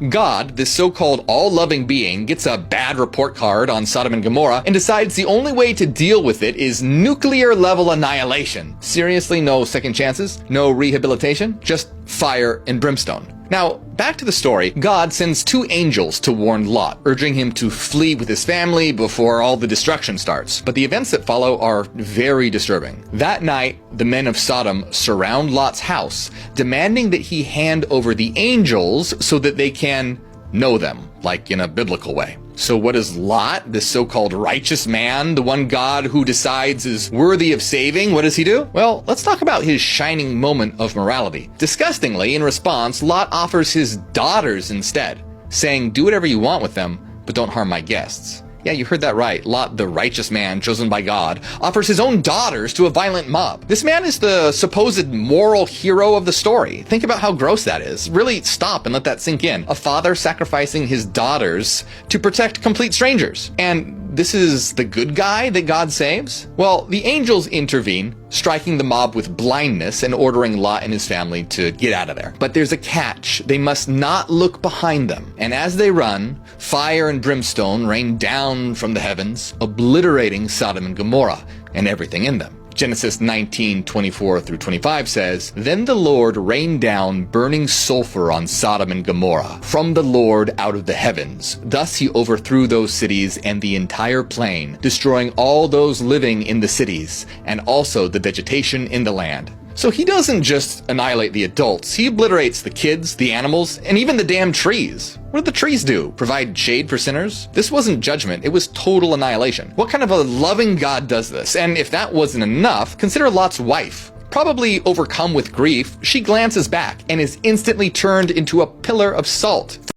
God, this so-called all-loving being, gets a bad report card on Sodom and Gomorrah and decides the only way to deal with it is nuclear-level annihilation. Seriously, no second chances? No rehabilitation? Just fire and brimstone. Now, back to the story. God sends 2 angels to warn Lot, urging him to flee with his family before all the destruction starts. But the events that follow are very disturbing. That night, the men of Sodom surround Lot's house, demanding that he hand over the angels so that they can know them, like in a biblical way. So what is Lot, this so-called righteous man, the one God who decides is worthy of saving, what does he do? Well, let's talk about his shining moment of morality. Disgustingly, in response, Lot offers his daughters instead, saying, do whatever you want with them, but don't harm my guests. Yeah, you heard that right. Lot, the righteous man chosen by God, offers his own daughters to a violent mob. This man is the supposed moral hero of the story. Think about how gross that is. Really stop and let that sink in. A father sacrificing his daughters to protect complete strangers. And this is the good guy that God saves? Well, the angels intervene, striking the mob with blindness and ordering Lot and his family to get out of there. But there's a catch. They must not look behind them. And as they run, fire and brimstone rain down from the heavens, obliterating Sodom and Gomorrah and everything in them. Genesis 19:24-25 says, Then the Lord rained down burning sulfur on Sodom and Gomorrah from the Lord out of the heavens. Thus he overthrew those cities and the entire plain, destroying all those living in the cities, and also the vegetation in the land. So he doesn't just annihilate the adults, he obliterates the kids, the animals, and even the damn trees. What did the trees do? Provide shade for sinners? This wasn't judgment, it was total annihilation. What kind of a loving God does this? And if that wasn't enough, consider Lot's wife. Probably overcome with grief, she glances back and is instantly turned into a pillar of salt.